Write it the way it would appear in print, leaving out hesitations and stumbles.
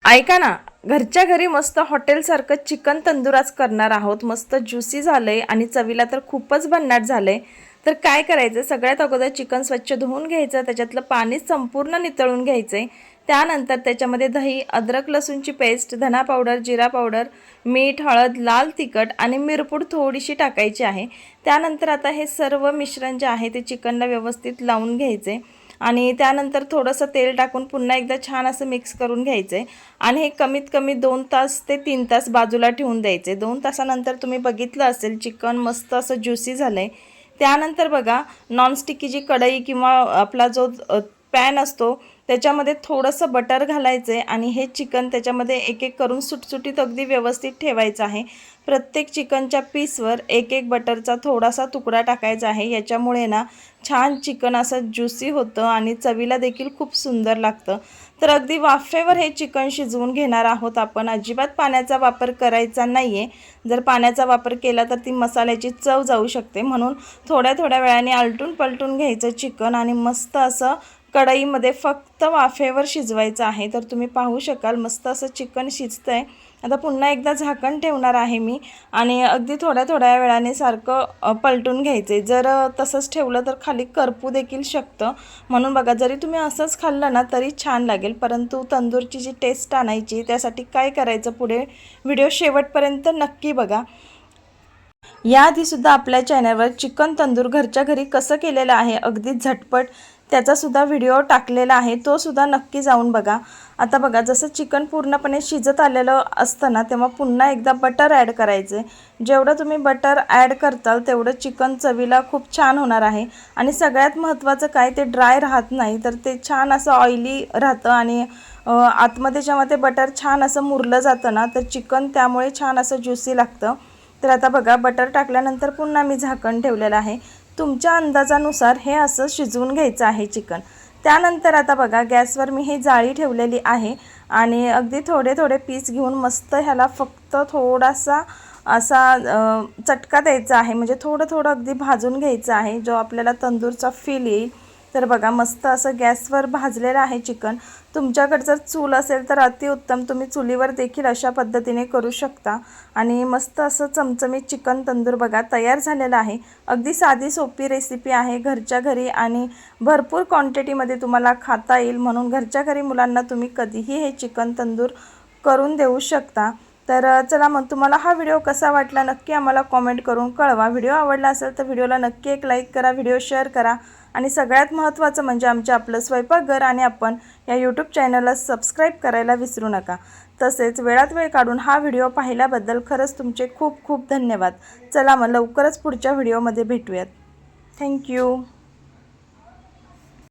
ऐका ना, घरच्या घरी मस्त हॉटेलसारखं चिकन तंदूर आज करणार आहोत। मस्त ज्युसी झालंय आणि चवीला तर खूपच भन्नाट झालंय। तर काय करायचं, सगळ्यात अगोदर चिकन स्वच्छ धुवून घ्यायचं, त्याच्यातलं पाणी संपूर्ण नितळून घ्यायचंय। त्यानंतर त्याच्यामध्ये दही, अद्रक लसूणची पेस्ट, धना पावडर, जिरा पावडर, मीठ, हळद, लाल तिखट आणि मिरपूड थोडीशी टाकायची आहे। त्यानंतर आता हे सर्व मिश्रण जे आहे ते चिकनला व्यवस्थित लावून घ्यायचे आणि त्यानंतर थोडंसं तेल टाकून पुन्हा एकदा छान असं मिक्स करून घ्यायचे आणि हे कमीत कमी 2 तास ते 3 तास बाजूला ठेवून द्यायचे। 2 तासानंतर तुम्ही बघितलं असेल चिकन मस्त असं ज्युसी झालंय। त्यानंतर बघा, नॉनस्टिकी जी कढई किंवा आपला जो पॅन असतो त्याच्यामध्ये थोडंसं बटर घालायचं आणि हे चिकन त्याच्यामध्ये एक एक करून सुटसुटीत अगदी व्यवस्थित ठेवायचं आहे। प्रत्येक चिकनच्या पीसवर एक एक बटरचा थोडासा तुकडा टाकायचा आहे। याच्यामुळे ना छान चिकन असं ज्युसी होतं आणि चवीला देखील खूप सुंदर लागतं। तर अगदी वाफेवर हे चिकन शिजवून घेणार आहोत आपण। अजिबात पाण्याचा वापर करायचा नाहीये। जर पाण्याचा वापर केला तर ती मसाल्याची चव जाऊ शकते, म्हणून थोड्या थोड्या वेळाने आलटून पलटून घ्यायचं चिकन आणि मस्त असं कढईमध्ये फक्त वाफेवर शिजवायचं आहे। तर तुम्ही पाहू शकाल मस्त असं चिकन शिजतंय। आता पुन्हा एकदा झाकण ठेवणार आहे मी आणि अगदी थोड्या थोड्या वेळाने सारखं पलटून घ्यायचे। जर तसंच ठेवलं तर खाली करपू देखील शकतं, म्हणून बघा जरी तुम्ही असंच खाल्लं ना तरी छान लागेल, परंतु तंदूरची जी टेस्ट आणायची त्यासाठी काय करायचं पुढे व्हिडिओ शेवटपर्यंत नक्की बघा। याआधीसुद्धा आपल्या चॅनलवर चिकन तंदूर घरच्या घरी कसं केलेलं आहे अगदी झटपट त्याचासुद्धा व्हिडिओ टाकलेला आहे, तो सुद्धा नक्की जाऊन बघा। आता बघा, जसं चिकन पूर्णपणे शिजत आलेलं असतं ना तेव्हा पुन्हा एकदा बटर ॲड करायचं। जेवढं तुम्ही बटर ॲड करताल तेवढं चिकन चवीला खूप छान होणार आहे आणि सगळ्यात महत्त्वाचं काय, ते ड्राय राहत नाही, तर ते छान असं ऑइली राहतं आणि आतमध्ये जेव्हा ते बटर छान असं मुरलं जातं ना तर चिकन त्यामुळे छान असं ज्युसी लागतं। तर आता बघा, बटर टाकल्यानंतर पुन्हा मी झाकण ठेवलेलं आहे। तुमच्या अंदाजानुसार हे असं शिजवून घ्यायचं आहे चिकन। त्यानंतर आता बघा, गॅसवर मी हे जाळी ठेवलेली आहे आणि अगदी थोडे थोडे पीस घेऊन मस्त ह्याला फक्त थोडासा असा चटका द्यायचा आहे, म्हणजे थोडं थोडं अगदी भाजून घ्यायचं आहे, जो आपल्याला तंदूरचा फील येईल। तर बघा, मस्त असं गॅसवर भाजलेलं आहे चिकन। तुमच्याकडे जर चूल असेल तर अतिउत्तम, तुम्ही चुलीवर देखील अशा पद्धतीने करू शकता आणि मस्त असं चमचमीत चिकन तंदूर बघा तयार झालेलं आहे। अगदी साधी सोपी रेसिपी आहे, घरच्या घरी आणि भरपूर क्वांटिटीमध्ये तुम्हाला खाता येईल, म्हणून घरच्या घरी मुलांना तुम्ही कधीही हे चिकन तंदूर करून देऊ शकता। तर चला मग, तुम्हाला हा व्हिडिओ कसा वाटला नक्की आम्हाला कॉमेंट करून कळवा। व्हिडिओ आवडला असेल तर व्हिडिओला नक्की एक लाईक करा, व्हिडिओ शेअर करा आणि सगळ्यात महत्त्वाचं म्हणजे आपलं स्वयंपाकघर आणि आपण या यूट्यूब चॅनलला सबस्क्राईब करायला विसरू नका। तसेच वेळात वेळ काढून हा व्हिडिओ पाहिल्याबद्दल खरंच तुमचे खूप खूप धन्यवाद। चला मग, लवकरच पुढच्या व्हिडिओमध्ये भेटूयात। थँक्यू।